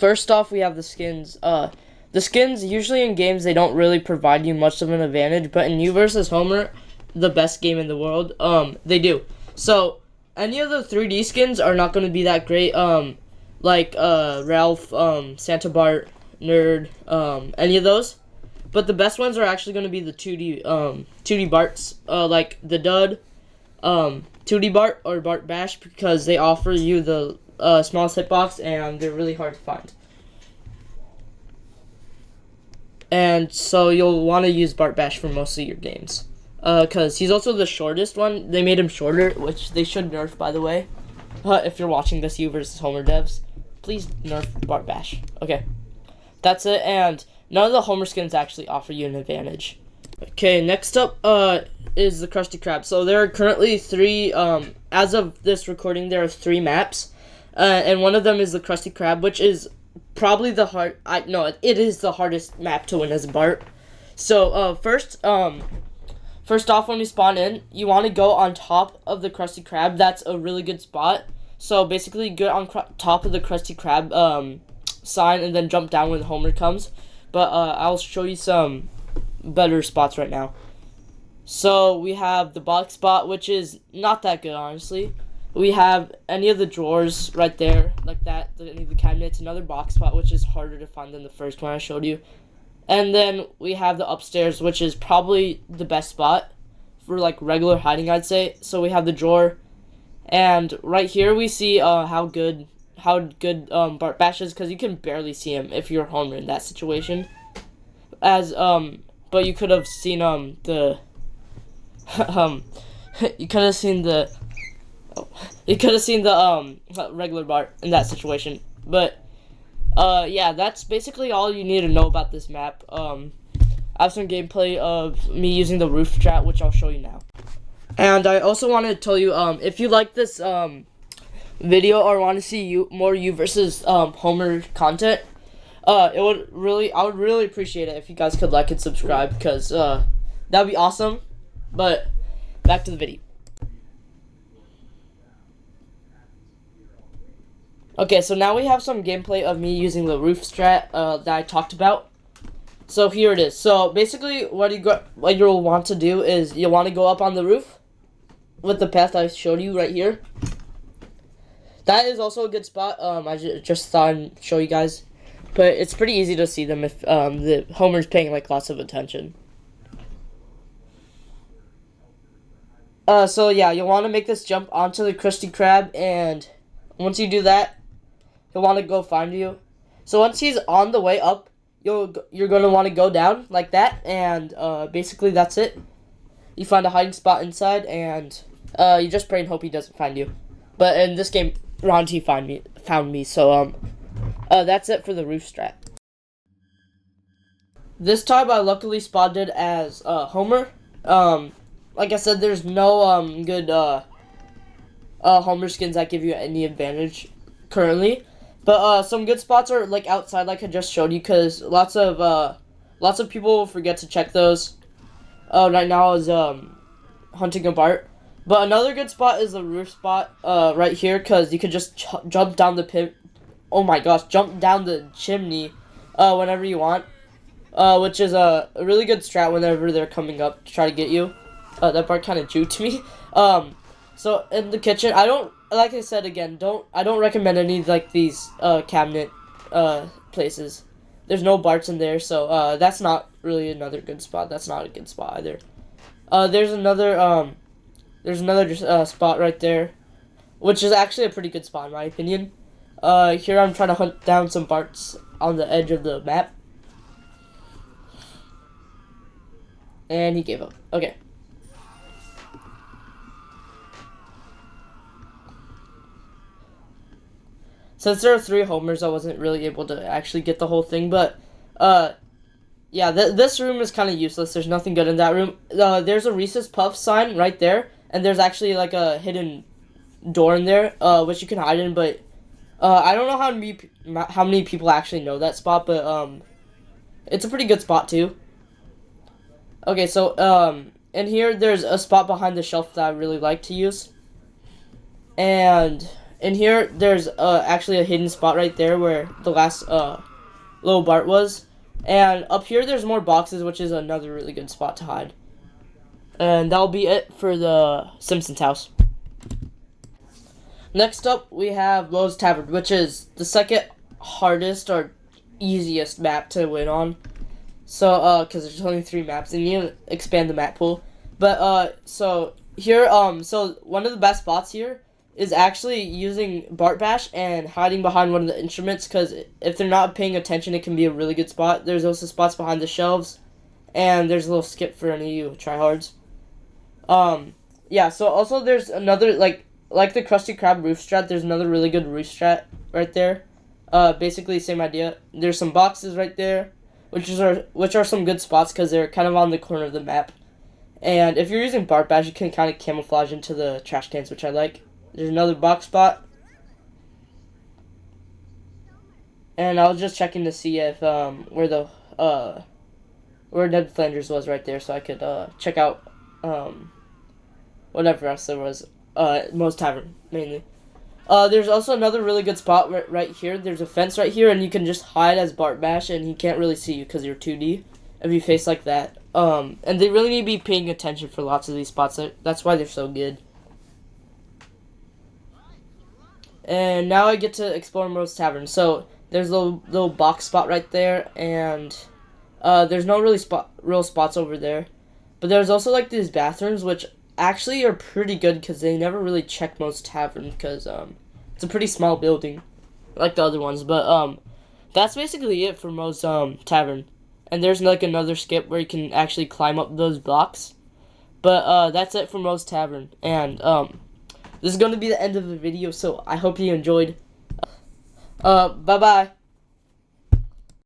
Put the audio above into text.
first off, we have the skins. The skins, usually in games, they don't really provide you much of an advantage, but in You vs. Homer, the best game in the world, they do. So, any of the 3D skins are not going to be that great, like, Ralph, Santa Bart, Nerd, any of those. But the best ones are actually going to be the 2D Barts, like the Dud, 2D Bart, or Bart Bash, because they offer you the smallest hitbox, and they're really hard to find. And so you'll want to use Bart Bash for most of your games. Because he's also the shortest one. They made him shorter, which they should nerf, by the way. If you're watching this, You vs. Homer devs, please nerf Bart Bash. Okay. That's it, and none of the Homer skins actually offer you an advantage. Okay, next up is the Krusty Krab. So there are currently 3, as of this recording, there are 3 maps. And one of them is the Krusty Krab, which is probably it is the hardest map to win as Bart. So, first off, when you spawn in, you want to go on top of the Krusty Krab. That's a really good spot. So, basically, get on top of the Krusty Krab, sign, and then jump down when Homer comes. But I'll show you some better spots right now. So we have the box spot, which is not that good, honestly. We have any of the drawers right there, like that, any of the cabinets. Another box spot, which is harder to find than the first one I showed you. And then we have the upstairs, which is probably the best spot for like regular hiding, I'd say. So we have the drawer, and right here we see how good Bart Bash is, because you can barely see him if you're Homer in that situation. But you could have seen you could have seen the regular Bart in that situation. But yeah, that's basically all you need to know about this map. I have some gameplay of me using the roof strat, which I'll show you now. And I also want to tell you, if you like this video or want to see more You versus Homer content, I would really appreciate it if you guys could like and subscribe, because that'd be awesome. But back to the video. Okay, so now we have some gameplay of me using the roof strat that I talked about. So here it is. So basically, what you'll want to do is you'll want to go up on the roof with the path I showed you right here. That is also a good spot. I just thought I'd show you guys, but it's pretty easy to see them if the Homer's paying like lots of attention. So yeah, you'll want to make this jump onto the Krusty Krab, and once you do that, he'll want to go find you. So once he's on the way up, you're going to want to go down like that, and basically that's it. You find a hiding spot inside, and you just pray and hope he doesn't find you. But in this game, Ronti found me. So that's it for the roof strat. This time I luckily spotted as Homer. Like I said, there's no good Homer skins that give you any advantage currently. But some good spots are like outside, like I just showed you, because lots of people forget to check those. Right now is hunting a Bart. But another good spot is the roof spot right here, because you could just jump down the jump down the chimney whenever you want, which is a really good strat whenever they're coming up to try to get you. That part kind of juked me. So in the kitchen, like I said again, I don't recommend any like these cabinet places. There's no Barts in there, so that's not really another good spot. That's not a good spot either. There's another spot right there, which is actually a pretty good spot in my opinion. Here I'm trying to hunt down some Barts on the edge of the map, and he gave up. Okay. Since there are 3 Homers, I wasn't really able to actually get the whole thing, but, yeah, this room is kind of useless. There's nothing good in that room. There's a Reese's Puff sign right there, and there's actually, like, a hidden door in there, which you can hide in, but, I don't know how many people actually know that spot, but, it's a pretty good spot, too. Okay, so, in here, there's a spot behind the shelf that I really like to use, and in here, there's actually a hidden spot right there where the last little Bart was. And up here, there's more boxes, which is another really good spot to hide. And that'll be it for the Simpsons house. Next up, we have Lowe's Tavern, which is the second hardest or easiest map to win on. So, because there's only 3 maps, and you need to expand the map pool. But, so, here, so one of the best spots here is actually using Bart Bash and hiding behind one of the instruments, because if they're not paying attention, it can be a really good spot. There's also spots behind the shelves, and there's a little skip for any of you tryhards. Yeah, so also there's another, like the Krusty Krab roof strat, there's another really good roof strat right there. Basically same idea. There's some boxes right there, which are some good spots because they're kind of on the corner of the map. And if you're using Bart Bash, you can kind of camouflage into the trash cans, which I like. There's another box spot. And I was just checking to see if where Ned Flanders was right there, so I could check out whatever else there was. Moe's Tavern mainly. There's also another really good spot right here. There's a fence right here, and you can just hide as Bart Bash, and he can't really see you because you're 2D if you face like that. And they really need to be paying attention for lots of these spots. That's why they're so good. And now I get to explore Moe's Tavern. So there's a little box spot right there, and there's no real spots over there. But there's also like these bathrooms, which actually are pretty good because they never really check Moe's Tavern because it's a pretty small building, like the other ones. But that's basically it for Moe's Tavern. And there's like another skip where you can actually climb up those blocks. But that's it for Moe's Tavern. And this is going to be the end of the video, so I hope you enjoyed. Bye-bye.